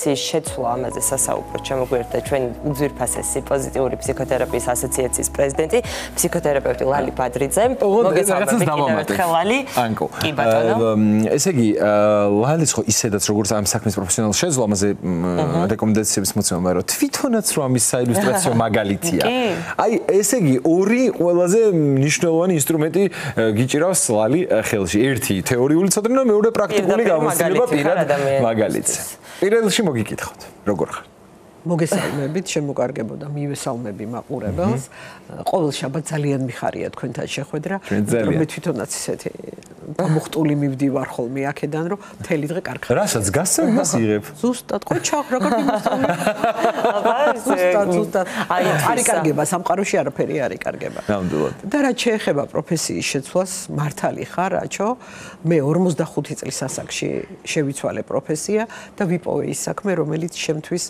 პროფესიის შეცვლა ამაზე სასაუბროთ შემოგვიერთდა ჩვენი უძვირფასესი პოზიტიური ფსიქოთერაპიის ასოციაციის პრეზიდენტი, ფსიქოთერაპევტი ლალი ბადრიძე. მოგესალმებით კიდევ ერთხელ ლალი. კი ბატონო. ესე იგი, ლალის ხო ისედაც როგორც ამ საქმის პროფესიონალ შეძლომაზე რეკომენდაციების მოცემა, რომ თვითონაც რომ ამის საილუსტრაციო მაგალითია. აი, ესე იგი, ორი ყველაზე მნიშვნელოვანი ინსტრუმენტი გიჭირავს ლალი ხელში. ერთი თეორიული ცოდნა, მეორე პრაქტიკული გამოცდილება პირად მაგალითს. პირველში მოგიკითხოთ, როგორ ხარ? მოგესალმებით, შემოგარგებოდა მივესალმები მაყურებელს. ყოველ შაბათს ძალიან მიხარია თქვენთან შეხვედრა. მე თვითონაც ისეთი გამოხტული მივდივარ ხოლმე აქედან, რომ მთელი დღე კარგ ხარ. რასაც გასცემ, მას იღებ. ზუსტად, ყოჩახ, როგორ მიმოსწავლე. ზუსტად. აი, არის კარგება, სამყაროში არაფერი არის კარგება. ნამდვილად. და რაც შეეხება პროფესიის შეცვლას, მართალი ხარ, რაჩო. მე 45 წლის ასაკში შევიცვალე პროფესია და ვიპოვე ის საქმე, რომელიც შემთვის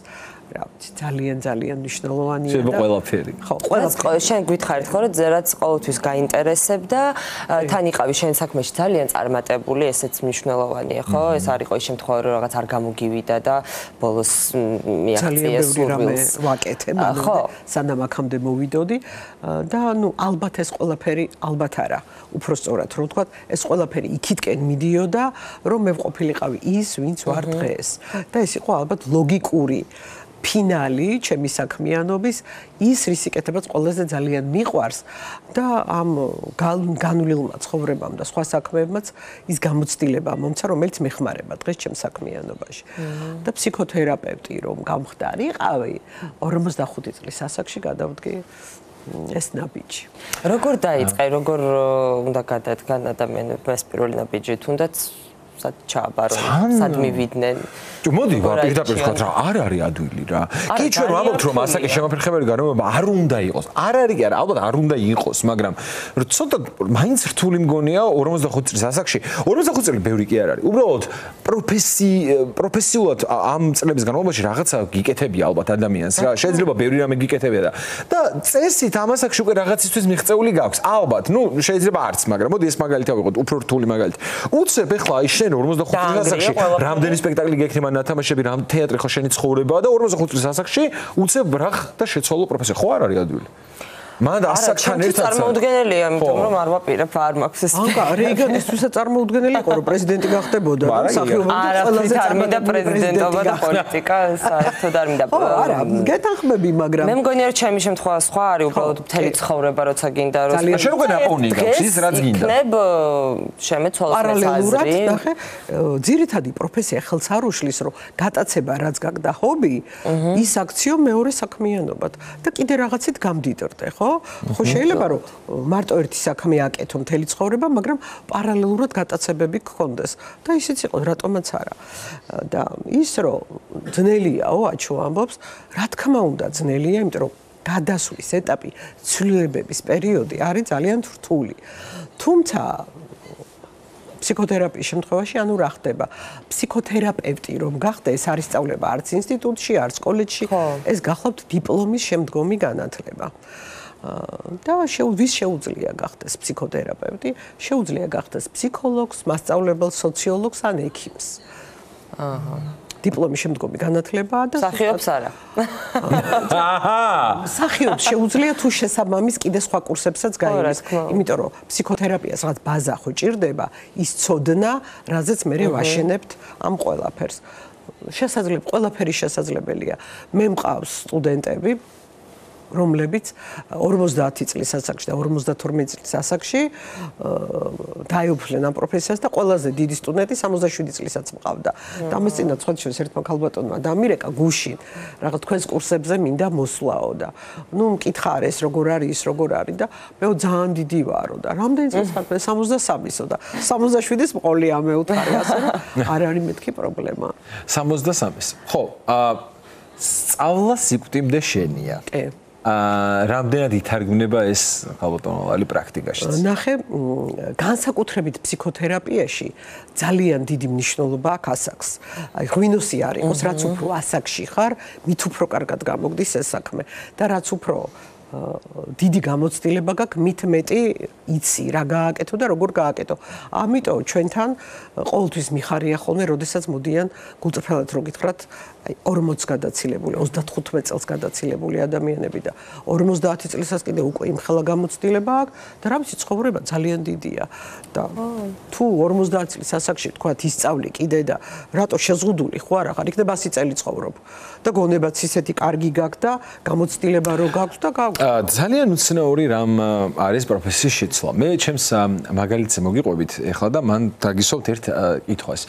ძალიან მნიშვნელოვანია და ყველაფერი. ხო, ყველაფერი. შენ გითხარით ხო, რომ რაც ყოველთვის გაინტერესებდა, თან იყავი შენ საქმეში ძალიან წარმატებული, ესეც მნიშვნელოვანია, ხო? ეს არ იყო ის შემთხვევა, რომ რაღაც არ გამოგივიდა და ბოლოს მიაღწია სულვილს. ვაკეთე, მაგრამ სანამ აქამდე მოვიდოდი და ალბათ ეს ყველაფერი, ალბათ არა, უფრო სწორად რომ ვთქვათ, ეს ყველაფერი იქითკენ მიდიოდა, რომ მე ვყოფილიყავი ის, ვინც ვარ დღეს. და ეს იყო ალბათ ლოგიკური ფინალი ჩემი საქმიანობის, ის რისიკეთებაც ყველაზე ძალიან მიყვარს და ამ განვლილმა ცხოვრებამ და სხვა საქმეებმაც ის გამოცდილება მომცა, რომელიც მეხმარება დღეს ჩემ საქმიანობაში. და ფსიქოთერაპევტი რომ გამხდარიყავი, 45 წლის ასაკში გადავდგი ეს ნაბიჯი. როგორ დაიწყე, როგორ უნდა გადადგან ადამიანებმა ეს პირველი ნაბიჯი, თუნდაც სად ჩააბარონ, სად მივიდნენ? მოდი, პირდაპირ ვთქვათ რა, არ არის ადვილი რა. კი ჩვენ ვამბობთ რომ ასაკის შემაფერხებელი გარემოება არ უნდა იყოს. არ არის კი არა, ალბათ არ უნდა იყოს, მაგრამ ცოტა მაინც რთული მგონია 45 წლის ასაკში. 45 წელი ბევრი კი არ არის. უბრალოდ პროფესიულად ამ წლების განმავლობაში რაღაცა გიკეთებია ალბათ ადამიანს რა. შეიძლება ბევრი რამე გიკეთებია და წესით ამ ასაკში უკვე რაღაცისთვის მიღწეული გაქვს. ალბათ, შეიძლება არც, მაგრამ მოდი ეს მაგალითი ავიღოთ, უფრო რთული მაგალითი. უცებ ეხლა აი შენ 45 წლის ასაკში რამდენი სპექტაკლი გექნება ნათამაშები, რამ თეატრი ხო შენი ცხოვრებაა და 45 წლის ასაკში უცებ ბრახ და შეცვალო პროფესია. ხო არ არის ადვილი? მან ასაკთან ერთად წარმოუდგენელია, იმიტომ რომ არ ვაპირებ, არ მაქვს ეს. აკა, რეიგანისთვისაც წარმოუდგენელი იყო, რომ პრეზიდენტი გახდებოდა და მსახიობობა ყველაზე არ მინდა პრეზიდენტობა და პოლიტიკა საერთოდ არ მინდა. არა, გეთანხმები, მაგრამ მე მგონია რომ ჩემი შემთხვევა სხვა არის, უბრალოდ მთელი ცხოვრება როცა გინდა რომ შენ უკვე ნაპოვნი გაქვს ის რაც გინდა. იქნებ შემეცვალოს აზრი. ნახე, ძირითადი პროფესია ხელს არ უშლის, რომ გატაცება რაც გაგდა ჰობი, ის აქციო მეორე საქმიანობად და კიდე რაღაცით გამდიდრდე, ხო? ხო შეიძლება რომ მარტო ერთი საქმე აკეთო მთელი ცხოვრება, მაგრამ პარალელურად გატაცებები გქონდეს და ისიც იყო, რატომაც არა. და ის რომ ძნელიაო, აჩო ამბობს, რა თქმა უნდა ძნელია, იმიტომ რომ გადასვლის ეტაპი, ცვლილებების პერიოდი არის ძალიან რთული. თუმცა ფსიქოთერაპიის შემთხვევაში ანუ რა ხდება? ფსიქოთერაპევტი რომ გახდა, ეს არის სწავლება არც ინსტიტუტში, არც კოლეჯში, ეს გახლავთ დიპლომის შემდგომი განათლება. და ვის შეუძლია გახდეს ფსიქოთერაპევტი, შეუძლია გახდეს ფსიქოლოგს, მასწავლებელს, სოციოლოგს ან ექიმს. დიპლომის შემდგომი განათლებაა და მსახიობს არა. მსახიობს შეუძლია თუ შესაბამის კიდე სხვა კურსებსაც გაიგოს, იმიტომ რომ ფსიქოთერაპიას რაღაც ბაზა ხო ჭირდება, ის ცოდნა, რაზეც მე ვაშენებთ ამ ყველაფერს. ყველაფერი შესაძლებელია. მე მყავს სტუდენტები, რომლებიც 50 წლის ასაკში და 52 წლის ასაკში დაეუფლნენ ამ პროფესიას და ყველაზე დიდი სტუდენტი 67 წლისაც მყავდა. და ამას წინათ სხვა ჩვენს ერთმა ქალბატონმა დამირეკა გუშინ რაღაც თქვენს კურსებზე მინდა მოსვლაო და მკითხა ეს როგორ არის, ის როგორ არის და მე ძალიან დიდი ვარო და რამდენი წელს ხარ? 63-ისო და 67-ის მყოლია მე უთხარი ასე რომ არ არის მეთქი პრობლემა. 63-ის. ხო, სწავლა სიკვდიმდე შენია. კი. რამდენად ითარგმნება ეს ალბათონალი პრაქტიკაში? ნახე, განსაკუთრებით ფსიქოთერაპიაში ძალიან დიდი მნიშვნელობა აქვს ასაკს. აი, ღვინოსი არ იყოს, რაც უფრო ასაკში ხარ, მით უფრო კარგად გამოგდის ეს საქმე და რაც უფრო დიდი გამოცდილება გაქვს, მით მეტი იცი რა გააკეთო და როგორ გააკეთო. ამიტომ ჩვენთან ყოველთვის მიხარია ხოლმე, როდესაც მოდიან გულწრფელად რო გითხრათ აი 40 გადაცილებული, 35 წელს გადაცილებული ადამიანები და 50 წელსაც კიდე უკვე იმ ხელა გამოცდილება აქვს და რა ვიცი ცხოვრება ძალიან დიდია და თუ 50 წლის ასაკში თქვა ისწავლი კიდე და რატო შეზღუდული ხო არ აღარ იქნება 100 წელი ცხოვრობ და გონებაც ისეთი კარგი გაქვს და გამოცდილება რო გაქვს და გაქვს ძალიან უცნაური რამ არის პროფესიის შეცვლა მე ჩემს მაგალითზე მოგიყვებით ეხლა და მან დაგისვათ ერთ კითხვას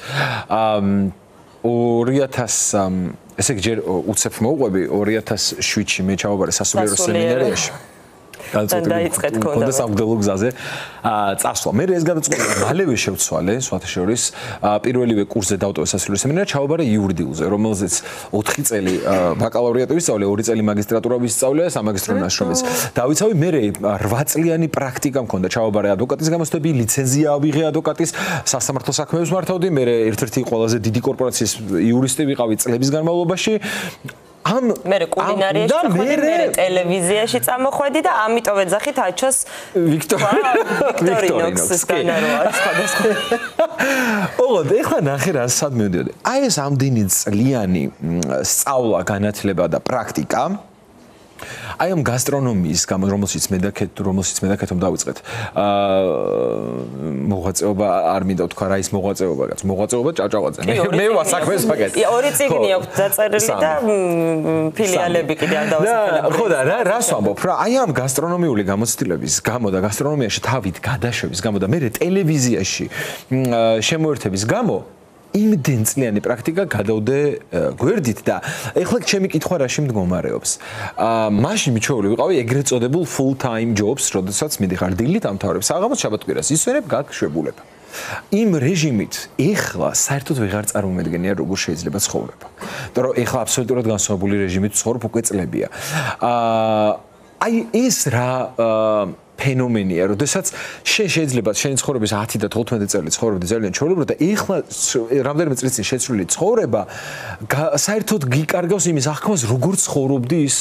2000 ესე იგი ჯერ უცებ მოვყვები 2007-ში მე ჩავაბარე სასულიერო სემინარიაში დაიწყეთ კონდა სამგდელო გზაზე წასვლა მე ეს გადაწყვეტილება მალევე შევცვალე სხვათა შორის პირველივე კურსზე დავტოვე სასულიერო სემინარია ჩავაბარე იურიდიულზე რომელზეც 4 წელი ბაკალავრიატი ვისწავლე 2 წელი მაგისტრატურა ვისწავლე სამაგისტრო ნაშრომიც დავიცავი მე 8 წლიანი პრაქტიკა მქონდა ჩავაბარე ადვოკატის გამოცდები ლიცენზია ავიღე ადვოკატის სასამართლო საქმეებს მართავდი მე ერთ-ერთი ყველაზე დიდი კორპორაციის იურისტი ვიყავი წლების განმავლობაში მე კულინარიაში ხოდი მე ტელევიზიაში წამოხვედი და ამიტომ ეძახით აჩოს ვიქტორინოქსის განაროა სხვადასხვა ოღონდ ეხლა ნახე რა სად მივდიოდი აი ეს ამდენი წლიანი სწავლა განათლება და პრაქტიკა აი ამ გასტრონომიის გამო რომელშიც მე დაკეთომ დავიწყეთ მოღვაწეობა არ მინდა თქვა რა ის მოღვაწეობა ჭავჭავაძე მე ვასაქმეს ვაკეთე 2 წიგნი აქვს დაწერილი და ფილიალები კიდე არ დავასახელებ ხო და რას ვამბობ რა აი ამ გასტრონომიული გამოცდილების გამო და გასტრონომიაში თავით გადაშვების გამო და მე ტელევიზიაში შემოერთების გამო იმდენ წლიანი პრაქტიკა გადავდე გვერდით და ეხლა ჩემი კითხვა რაში მდგომარეობს. მაშინ მიჩვეული ვიყავი ეგრეთ წოდებულ full time jobs, როდესაც მიდიხარ დილით ამთავრებ საღამოს შაბათ-კვირას ისვენებ გაგვშებულება. იმ რეჟიმით ეხლა საერთოდ ვეღარ წარმომედგენია როგორ შეიძლება ცხოვრება. იმიტომ რომ ეხლა აბსოლუტურად განსხვავებული რეჟიმით ცხოვრობ უკვე წლებია. აი ეს რა ფენომენია, როდესაც შეიძლება შენი ცხოვრების 10 და 15 წელი ცხოვრობდი ძალიან ჩვეულებრივად და ეხლა რამდენიმე წლის წინ შეცვლილი ცხოვრება საერთოდ გიკარგავს იმის აღქმას როგორ ცხოვრობდი ის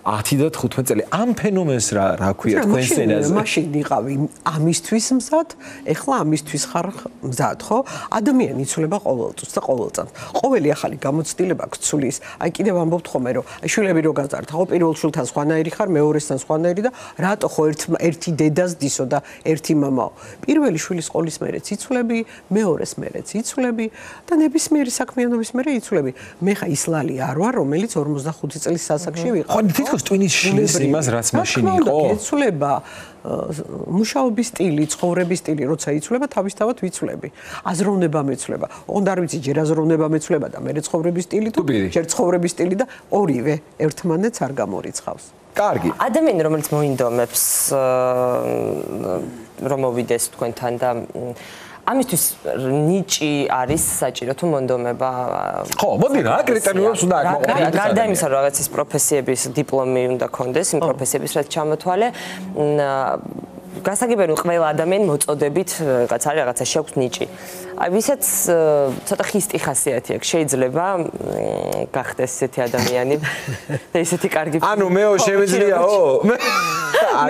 10 და 15 წელი. ამ ფენომენს რა ქვია თქვენ სცენაზე? მაშინ იყავი ამისთვის მზად, ეხლა ამისთვის ხარ მზად, ხო? ადამიანი იცვლება ყოველწუთს და ყოველწამს. ყოველი ახალი გამოცდილება გცulis. აი კიდევ ამბობთ ხოლმე რომ აი შვილები რო გაზარდა, ხო პირველ შვილთან სხვანაირი ხარ, მეორესთან სხვანაირი და რატო ხო ერთი დედას დისო და ერთი მამაო. პირველი შვილის სკოლის მერეც იცვლები, მეორეს მერეც იცვლები და ნებისმიერი საქმიანობის მერე იცვლები. მე ხა ის ლალი არ ვარ, რომელიც 45 წლის ასაკში ვიყავ. ხო, თითქოს ტვინის შლის იმას რაც მაშინ იყო. იცვლება მუშაობის სტილი, ცხოვრების სტილი, როცა იცვლება, თავისთავად ვიცვლები. აზროვნება მეცვლება. ოღონდ არ ვიცი, ჯერ აზროვნება მეცვლება და მე ცხოვრების სტილი თუ ჯერ ცხოვრების სტილი და ორივე ერთმანეთს არ გამორიცხავს. კარგი. ადამიანი რომელიც მოინდომებს რომ მოვიდეს თქვენთან და ამისთვის ნიჭი არის საჭირო თუ მონდომება ხო მოდი რა კრიტერიუმებს უნდა აკმაყოფილოს გარდა იმისა რომ რაღაც ის პროფესიების დიპლომი უნდა კონდეს იმ პროფესიების რაც ჩამოთვალე გასაგებია ყველა ადამიანი მოწოდებით რაღაც არის რაღაცა შეაქვს ნიჭი. აი ვისაც ცოტა ხისტი ხასიათი აქვს შეიძლება გახდეს ესეთი ადამიანი და ესეთი კარგი ანუ მეო შემიძლიაო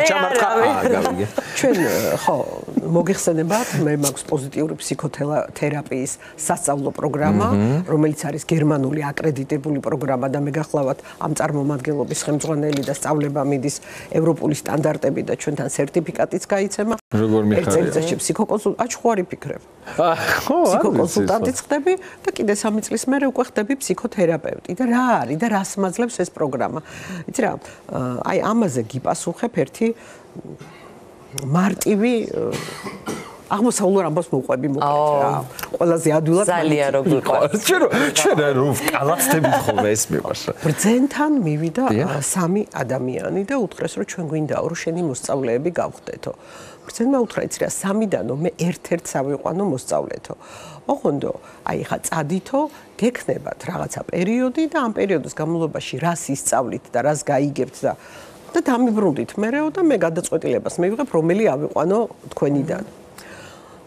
ჩამარტყა გავიგე ჩვენ ხო მოგიხსენებათ მე მაქვს პოზიტიური ფსიქოთერაპიის სასწავლო პროგრამა რომელიც არის გერმანული აკრედიტებული პროგრამა და მე გახლავთ ამ წარმომადგენლობის ხელმძღვანელი და სწავლება მიდის ევროპული სტანდარტები და ჩვენთან სერტიფიკატიც გაიცემა როგორ მიხარია ერთ-ერთი ფსიქოკონსულტანტი აჩხვარი ფიქრებ ხო ფსიქოკონსულტანტიც ხდები და კიდე 3 წლის მერე უკვე ხდები ფსიქოთერაპევტი და რა არის და რას მაძლევს ეს პროგრამა იცი რა აი ამაზე გიპასუხებ ერთი მარტივი აღმოსავლურ ამბავს მოყვები მოკლედ რა ყველაზე ადვილად ძალიან როგორ ყავს ჩვენ რომ კალათდებით ხოლმე ეს მიყვარს ბრძენთან მივიდა 3 ადამიანი და უთხრეს რომ ჩვენ გვინდაო რომ შენი მოსწავლეები გავხდეთო ბრძენმა უთხრა იცი რა 3-დანო მე ერთ-ერთს ავიყვანო მოსწავლეთო ოღონდ აი ხა წადითო გექნებათ რაღაცა პერიოდი და ამ პერიოდის განმავლობაში რას ისწავლით და რას გაიგებთ და დამიბრუნდით მერეო და მე გადაწყვეტილებას მივიღებ რომელი ავიყვანო თქვენიდან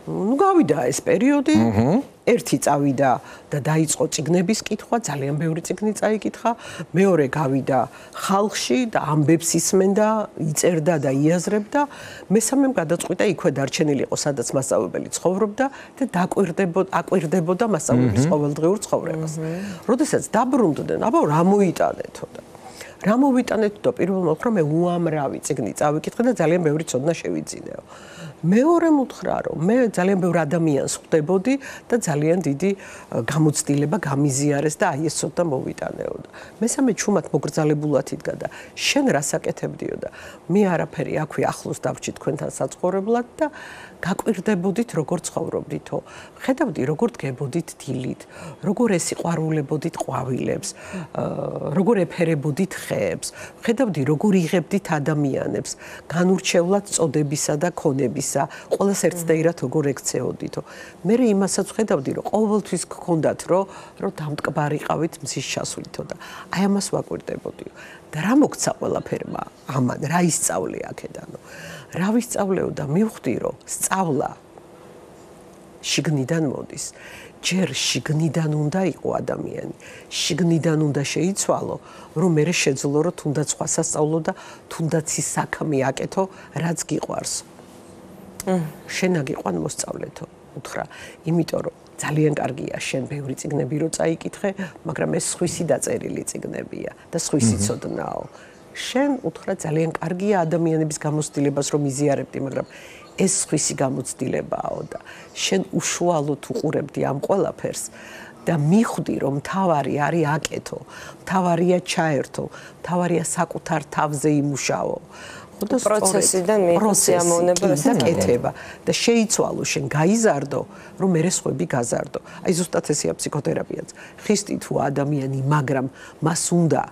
ნუ გავიდა ეს პერიოდი. ერთი წავიდა და დაიწყო წიგნების კითხვა, ძალიან ბევრი წიგნი წაიკითხა. მეორე გავიდა ხალხში და ამბებს ისმენდა, იწერდა და იაზრებდა. მესამემ გადაწყვიტა იქვე დარჩენილი იყო, სადაც მასწავლებელი ცხოვრობდა და აკვირდებოდა მასწავლებლის ყოველდღიურ ცხოვრებას. როდესაც დაბრუნდნენ, აბა რა მოიტანეთო და რა მოვიტანეთ და პირველ მოხრა მე უამრავი წიგნი წავიკითხე და ძალიან ბევრი ცოდნა შევიძინეო. მეორე მუთხრა რომ მე ძალიან ბევრ ადამიანს ხვდებოდი და ძალიან დიდი გამოცდილება გამიზიარეს და აი ეს ცოდნა მოვიტანეო და მესამე ჩუმად მოგრძალებულად იდგა და შენ რას აკეთებდიო და მე არაფერი აქვე ახლოს დავრჩი თქვენთან საცხოვრებლად და გაკვირდებოდით როგორ ცხოვრობდითო ხედავდი როგორ დგებოდით დილით როგორ ესიყვარულებოდით ყვავილებს როგორ ეფერებოდით ხეებს ხედავდი როგორ იღებდით ადამიანებს განურჩევლად წოდებისა და ქონებისა ყველას ერთდაირად როგორ ექცეოდითო მე იმასაც ხედავდი რომ ყოველთვის გქონდათ რომ დამტკბარიყავით მზის ჩასვლითო და აი ამას ვაკვირდებოდიო და რა მოგცა ყველაფერმა ამან რა ისწავლე აქედანო რა ვისწავლეო და მივხვდი რომ სწავლა შიგნიდან მოდის ჯერ შიგნიდან უნდა იყო ადამიანი შიგნიდან უნდა შეიცვალო რომ მე შეძლო რომ თუნდაც სხვა სასწავლო და თუნდაც ის საქმე აკეთო რაც გიყვარს შენ აგიყვან მოსწავლეთო უთხრა იმიტომ რომ ძალიან კარგია შენ ბევრი წიგნები რო წაიკითხე მაგრამ ეს სხვისი დაწერილი წიგნებია და სხვისი ცოდნაო შენ უთხრა ძალიან კარგია ადამიანების გამოცდილებას რომ იზიარებდი მაგრამ ეს სხვისი გამოცდილებაო და შენ უშუალოდ უყურებდი ამ ყველაფერს და მიხვდი რომ თავარი არის აკეთო თავარია ჩაერთო თავარია საკუთარ თავზე იმუშაო და პროცესიდან მიხვდიამოვნება და კეთება და შეიცვალო შენ გაიზარდო რომ მე სხვები გაზარდო აი ზუსტად ესეა ფსიქოთერაპიაც ხისტი თუ ადამიანი მაგრამ მას უნდა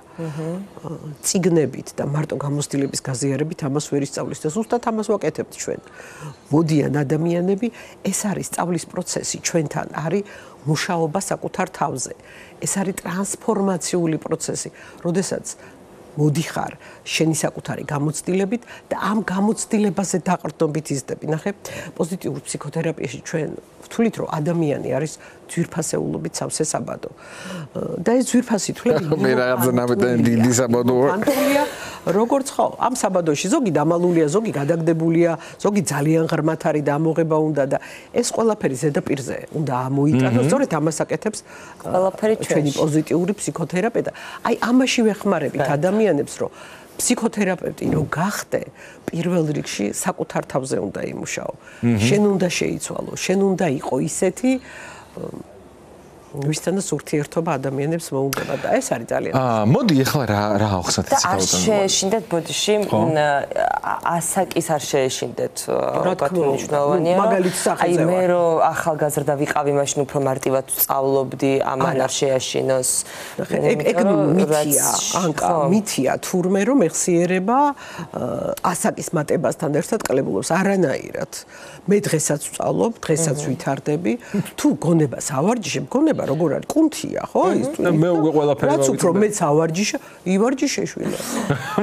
წიგნებით და მარტო გამოცდილების გაზიარებით ამას ვერ ისწავლის და ზუსტად ამას ვაკეთებთ ჩვენ მოდიან ადამიანები ეს არის სწავლის პროცესი ჩვენთან არის მუშაობა საკუთარ თავზე ეს არის ტრანსფორმაციული პროცესი როდესაც მოდიხარ შენი საკუთარი გამოცდილებით და ამ გამოცდილებაზე დაყრდნობით იზრდები. ნახე, პოზიტიურ ფსიქოთერაპიაში ჩვენ ვთვლით, რომ ადამიანი არის ძვირფასეულობით სავსე საბადო. და ეს ძვირფასი თვლები მე რაღაცა ნამდვილად დიდი საბადოა. ანტონია, როგორც ხო, ამ საბადოში ზოგი დამალულია, ზოგი გადაგდებულია, ზოგი ძალიან ღრმათ არის და ამოღება უნდა და ეს ყველაფერი ზედაპირზე უნდა ამოიტანოს. სწორედ ამას აკეთებს ყველაფერი ჩვენი პოზიტიური ფსიქოთერაპია და აი ამაში ვეხმარებით ადამიანებს, რომ ფსიქოთერაპევტი რო გახდე, პირველ რიგში საკუთარ თავზე უნდა იმუშაო. შენ უნდა შეიცვალო, შენ უნდა იყო ისეთი ვისთანაც ურთიერთობა ადამიანებს მოუნდება და ეს არის ძალიან მოდი ახლა რა ახსნათ ეს ხალხთან. და არ შეეშინდეთ ბოდიში ასაკის არ შეეშინდეთ ალბათ მნიშვნელოვანია. აი მე რომ ახალგაზრდა ვიყავი მაშინ უფრო მარტივად ვსწავლობდი ამან არ შეაშინოს. ეგ მითია, ანკა, მითია თურმე რომ ეხსიერება ასაკის მატებასთან ერთად კლებულობს არანაირად. მე დღესაც ვსწავლობ, დღესაც ვითარდები. თუ გონებას ავარჯიშებ, გონება როგორ არის? კუნთია, ხო? ის მე უკვე ყველაფერი რაც უფრო მეც ავარჯიშე, ივარჯიშე შვილო.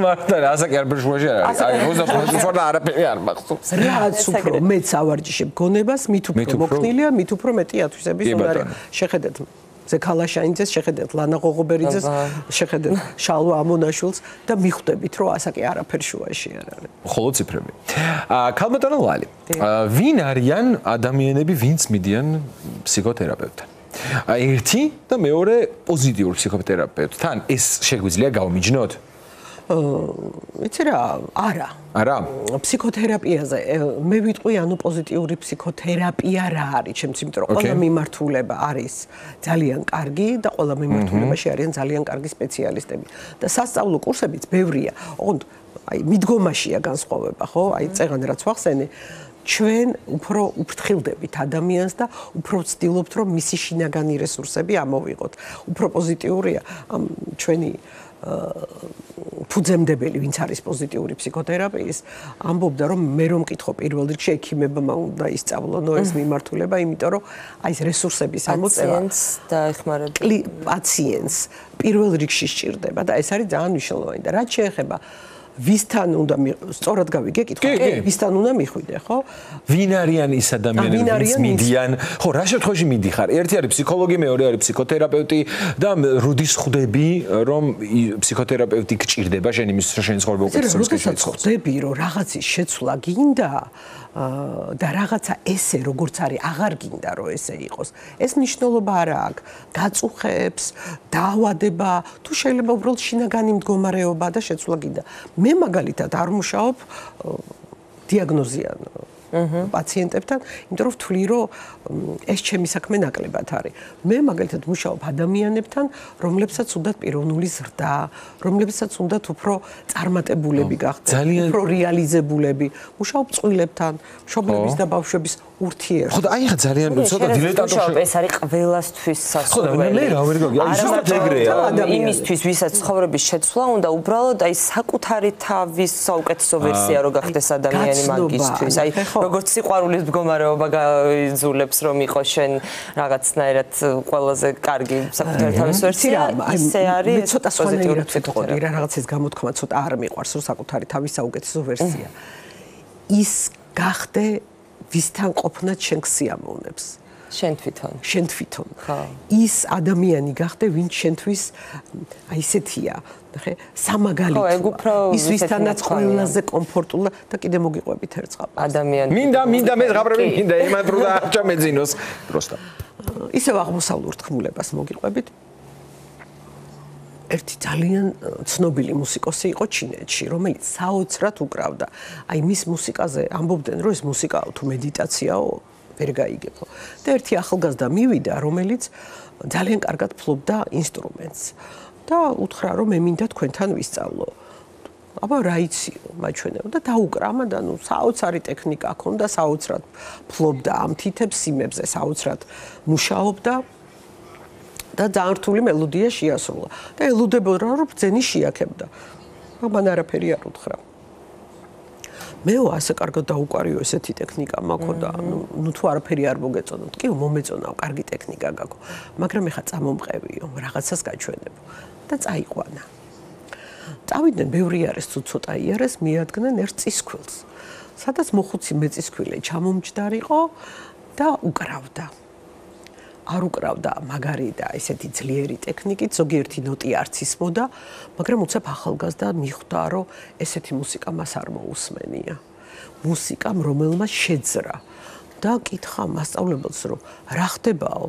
მარტო ასაკი არ ბერშუაში არ არის. აი, როზა და არაფერი არ მახსოვს. რაც უფრო მეც ავარჯიშებ გონებას, მით უფრო მოქნილია, მით უფრო მეტი ათვისების უნარი. შეხედეთ ზექალაშაინძეს, შეხედეთ ლანა ღოღობერიძეს, შეხედეთ შალვა ამონაშვილს და მიხვდებით, რომ ასაკი არაფერი შუაში არ არის. ხოლო ციფრები. ქალბატონო ლალი, ვინ არიან ადამიანები, ვინც მიდიან ფსიქოთერაპევტთან? ერთი და მეორე პოზიტიურ ფსიქოთერაპევტთან ეს შეგვიძლია გავმიჯნოთ? იცი რა, არა. არა? ფსიქოთერაპიაზე მე ვიტყვი, ანუ პოზიტიური ფსიქოთერაპია რა არის, ჩემს იმიტომ რომ ყველა მიმართულება არის ძალიან კარგი და ყველა მიმართულებაში არიან ძალიან კარგი სპეციალისტები. და სასწავლო კურსებიც ბევრია. ოღონდ აი მიდგომაშია განსხვავება, ხო? აი წეგან რაც ვახსენე ჩვენ უფრო უფრთხილდებით ადამიანს და უფრო ვცდილობთ რომ მისი შინაგანი რესურსები ამოვიღოთ. უფრო პოზიტიურია ჩვენი ფუძემდებელი, ვინც არის პოზიტიური ფსიქოთერაპიის, ამბობდა რომ მე რომ მკითხო პირველ რიგში ექიმებმა უნდა ისწავლონო ეს მიმართულება, იმიტომ რომ აი ეს რესურსების ამოწევა და ეხმარება პაციენტს პირველ რიგში სჭირდება და ეს არის ძალიან მნიშვნელოვანი და რაც შეეხება ვისთან უნდა სწორად გავიგე კითხვა? ვისთან უნდა მიხვიდე, ხო? ვინ არიან ის ადამიანები, ვინც მიდიან? ხო, რა შემთხვევაში მიდიხარ? ერთი არის ფსიქოლოგი, მეორე არის ფსიქოთერაპევტი და როდის ხვდები, რომ ფსიქოთერაპევტი გჭირდება შენი ცხოვრება უკეთესობის შეცვლას? ხვდები, რომ რაღაცის შეცვლა გინდა და რაღაცა ესე როგორც არის აღარ გინდა რომ ესე იყოს. ეს მნიშვნელობა არა აქვს. გაწუხებს, დაავადება, თუ შეიძლება უბრალოდ შინაგანი მდგომარეობა და შეცვლა გინდა. მე მაგალითად არ მუშაობ დიაგნოზიან პაციენტებთან, იმიტომ რომ ვთვლი რომ ეს ჩემი საქმე ნაკლებად არის. მე მაგალითად მუშაობ ადამიანებთან, რომლებსაც უნდათ პიროვნული ზრდა, რომლებსაც უნდათ უფრო წარმატებულები გახდნენ, უფრო რეალიზებულები. მუშაობ წყვილებთან, მშობლების და ბავშვების ურთიერთობა. ხო და აი ხა ძალიან ცოტა დილეტანტო ეს არის ყველასთვის სასურველი. ხო და მე რა ვერ გავიგე, აი ზუსტად ეგრეა. იმისთვის, ვისაც ცხოვრების შეცვლა უნდა უბრალოდ აი საკუთარი თავის საუკეთესო ვერსია რო გახდეს ადამიანი მაგისთვის. აი როგორც სიყვარულის მდგომარეობა გაიზულებს რომ იყოს შენ რაღაცნაირად ყველაზე კარგი საკუთარი თავის ვერსია, ისე არის. მე ცოტა სხვანაირად ვიტყოდი რა რაღაცის გამოთქმა ცოტა არ მიყვარს რომ საკუთარი თავის საუკეთესო ვერსია. ის გახდე ვისთან ყოფნა შენ გსიამოვნებს. შენ თვითონ. შენ თვითონ. ის ადამიანი გახდე, ვინც შენთვის აი ესეთია, ნახე, სამაგალითოა. ის ვისთანაც ყველაზე კომფორტულა და კიდე მოგიყვებით ერთხელ. ადამიანი. მინდა მე ღაბრები მინდა იმადრო და არჩა მეძინოს. პროსტა. ისევ აღმოსავლურ თქმულებას მოგიყვებით. ერთი ძალიან ცნობილი მუსიკოსი იყო ჩინეთში, რომელიც საოცრად უკრავდა. აი მის მუსიკაზე ამბობდნენ, რომ ეს მუსიკაა თუ მედიტაციაო, ვერ გაიგებო. და ერთი ახალგაზრდა მივიდა, რომელიც ძალიან კარგად ფლობდა ინსტრუმენტს და უთხრა, რომ მე მინდა თქვენთან ვისწავლო. აბა რა იციო, მაჩვენებო და დაუკრამა და ნუ საოცარი ტექნიკა ჰქონდა, საოცრად ფლობდა ამ თითებს სიმებზე, საოცრად მუშაობდა. და ძალიან რთული მელოდია შეასრულა და ელოდებოდა რომ ბრძენი შეაქებდა. მან არაფერი არ უთხრა. მეო ასე კარგად დაუყარიო ესეთი ტექნიკა მაქვს და ნუ თუ არაფერი არ მოგეწონოთ, კი მომეწონაო, კარგი ტექნიკა გაქვს, მაგრამ ეხა წამომყევიო, რაღაცას გაჩვენებო და წაიყვანა. წავიდნენ, ბევრი არის თუ ცოტა იარეს, მიადგნენ ერთ წისქვილს, სადაც მოხუცი მეწისქვილე ჩამომჯდარიყო და უკრავდა. არ უკრავდა მაგარი და ესეთი ძლიერი ტექნიკით, ზოგიერთი ნოტი არც ისმოდა, მაგრამ უცებ ახალგაზრდა მიხვდა, რომ ესეთი მუსიკა მას არ მოусმენია. მუსიკამ, რომელმაც შეძრა და კითხა მასწავლებელს, რომ რა ხდებაო?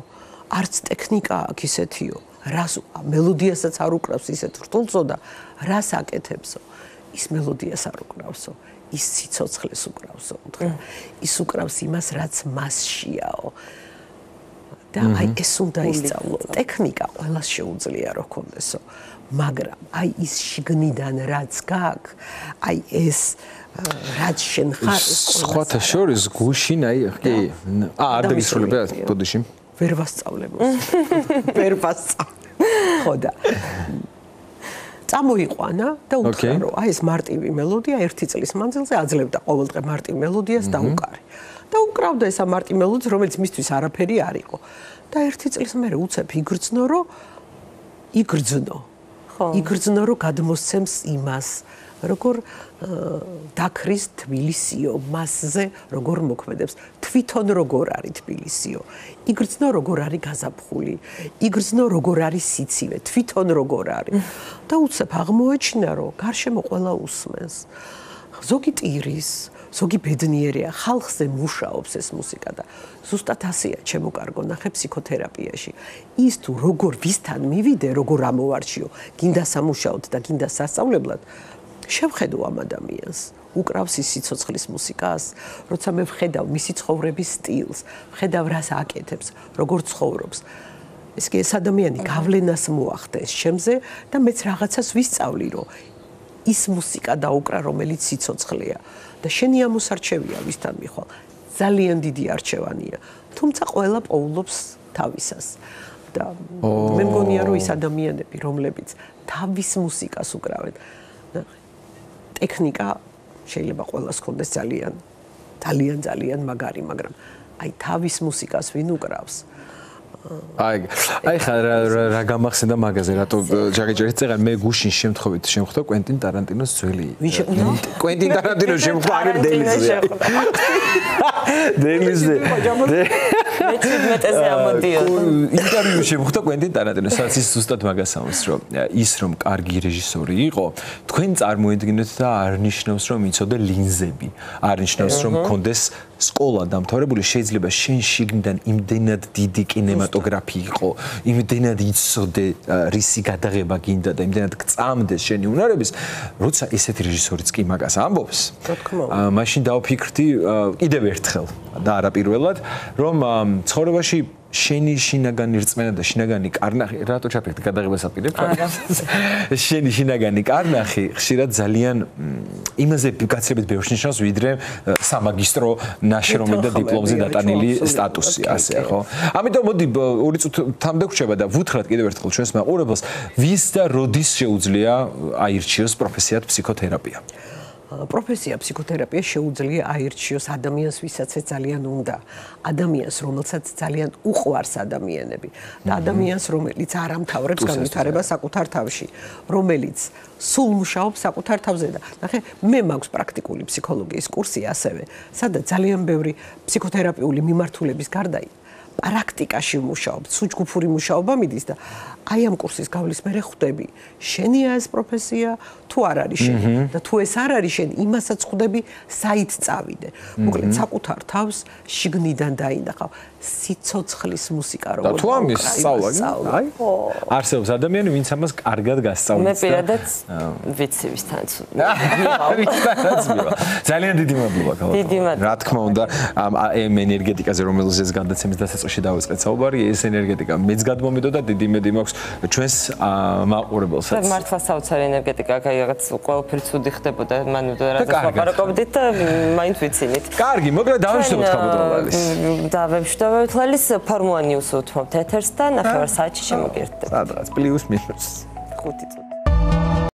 არც ტექნიკა აქვს ისეთიო, რას მელოდიასაც არ უკრავს ისეთ რთულსო და რას აკეთებსო? ის მელოდიას არ უკრავსო, ის სიცოცხლეს უკრავსო, უთხრა. ის უკრავს იმას, რაც მასშიაო. და აი ეს უნდა ისწავლო. ტექნიკა ყველას შეუძლია რომ ქონდესო, მაგრამ აი ის შიგნიდან რაც გაქვს, აი ეს რაც შენ ხარ, სხვათა შორის გუშინ აი კი, არ დაგისრულებია ბოდიში. ვერ ვასწავლებო. ვერ ვასწავლებ. ხო და წამოიყვანა და უთხრა რომ აი ეს მარტივი მელოდია ერთი წლის მანძილზე აძლევდა ყოველდღე მარტივ მელოდიას და უკარი. და უკრავდა ეს მარტივ მელოდიას, რომელიც მისთვის არაფერი არ იყო. და ერთი წლის მერე უცებ იგრძნო, რომ იგრძნო. ხო. იგრძნო, რომ გადმოსცემს იმას, როგორ დაქრის თბილისიო, მასზე როგორ მოქმედებს, თვითონ როგორ არის თბილისიო. იგრძნო, როგორ არის გაზაფხული, იგრძნო, როგორ არის სიცივე, თვითონ როგორ არის. და უცებ აღმოაჩინა, რომ გარშემო ყველა უსმენს. ზოგი ტირის, ზოგი ბედნიერია, ხალხზე მუშაობს ეს მუსიკა და ზუსტად ასეა ჩემო კარგო ნახე ფსიქოთერაპიაში. ის თუ როგორ ვისთან მივიდე, როგორ ამოვარჩიო, გინდა სამუშაოდ და გინდა სასწავლებლად, შევხედო ამ ადამიანს. უკრავს ის სიცოცხლის მუსიკას, როცა მე ვხედავ მისი ცხოვრების სტილს, ვხედავ რას აკეთებს, როგორ ცხოვრობს. ეს კი ეს ადამიანი გავლენას მოახდენს ჩემზე და მეც რაღაცას ვისწავლი, რომ ის მუსიკა დაუკრა, რომელიც სიცოცხლეა და შენი ამოსარჩევია ვისთან მიხვალ. ძალიან დიდი არჩევანია, თუმცა ყველა პოულობს თავისას. და მე მგონია, რომ ის ადამიანები, რომლებიც თავის მუსიკას უკრავენ, ტექნიკა შეიძლება ყველას ჰქონდეს ძალიან მაგარი, მაგრამ აი თავის მუსიკას ვინ უკრავს, აი ხა რა გამახსენდა მაგაზე რატო ჯაგეჯერით წეღარ მე გუშინ შემთხვევით შემხვდა კვენტინ ტარანტინოს ძველი კვენტინ ტარანტინოს შემხვდა არ დელიზია დელიზია მე-17-ზე ამოდიოდა ინტერვიუ შემხვდა კვენტინ ტარანტინოს სადაც ის ზუსტად მაგას ამბობს რომ ის რომ კარგი რეჟისორი იყო თქვენ წარმოედგინეთ და არ ნიშნავს რომ იცოდე ლინზები არ ნიშნავს რომ კონდეს სკოლა დამთავრებული შეიძლება შენ შიგნიდან იმდენად დიდი კინემატოგრაფი იყო იმდენად იცოდე რისი გადაღება გინდა და იმდენად გწამდეს შენი უნარების როცა ესეთი რეჟისორიც კი მაგას ამბობს მაშინ დავფიქრდი კიდევ ერთხელ და არაპირველად რომ ცხოვრებაში შენი შინაგანი რწმენა და შინაგანი კარნახი რატო ჩაფიქრდი გადაღებას აპირებ შენი შინაგანი კარნახი ხშირად ძალიან იმაზე გაცილებით ბევრს ნიშნავს ვიდრე სამაგისტრო ნაშრომი და დიპლომზე დატანილი სტატუსი ასე ხო ამიტომ მოდი 2 წუთამდე გვჩება და ვუთხრათ კიდევ ერთხელ ჩვენს მაყურებელს ვის და როდის შეუძლია აირჩიოს პროფესიად ფსიქოთერაპია პროფესია ფსიქოთერაპია შეუძლია აირჩიოს ადამიანს, ვისაც ძალიან უნდა, ადამიანს, რომელსაც ძალიან უყვარს ადამიანები და ადამიანს, რომელიც არ ამთავრებს განვითარებას საკუთარ თავში, რომელიც სულ მუშაობს საკუთარ თავზე და ნახე, მე მაქვს პრაქტიკული ფსიქოლოგიის კურსი ასევე, სადაც ძალიან ბევრი ფსიქოთერაპიული მიმართულების გარდა პრაქტიკაში მუშაობ, სუჯგუფური მუშაობა მიდის და აი ამ კურსის გავლის მერე ხვდები, შენია ეს პროფესია, თუ არ არის შენი და თუ ეს არ არის შენი, იმასაც ხვდები, საით წავიდე. მოკლედ საკუთარ თავს შიგნიდან დაინახავ. სიცოცხლის მუსიკა და თუ ამის სწავლა, აი, არსებობს ადამიანი, ვინც ამას კარგად გასწავლის. მე პირადად ვიცი ვისთანაც. ძალიან დიდი მადლობა ქალბატონო. დიდი მადლობა. რა თქმა უნდა, ამ ენერგეტიკაზე რომელზეც გადაცემის დასაწყისში დავიწყეთ საუბარი, ეს ენერგეტიკა მეც გადმომიდოდა, დიდი იმედი მაქვს ჩვენს მაყურებელსაც. მართლა საოცარი ენერგეტიკა, აი რაღაც ყველაფერი ცუდი ხდებოდა, მან რადგან ვაპარაკობდით და მაინც ვიცინით. კარგი, მოგდა დავიშტობთ ქალბატონოვალის. დავიშტობთ თვალის ფორმულა ნიუსს უთმობთ ეთერს და ნახევარ საათში შემოგერთდებით. სადღაც პლუს მინუს 5 წუთი.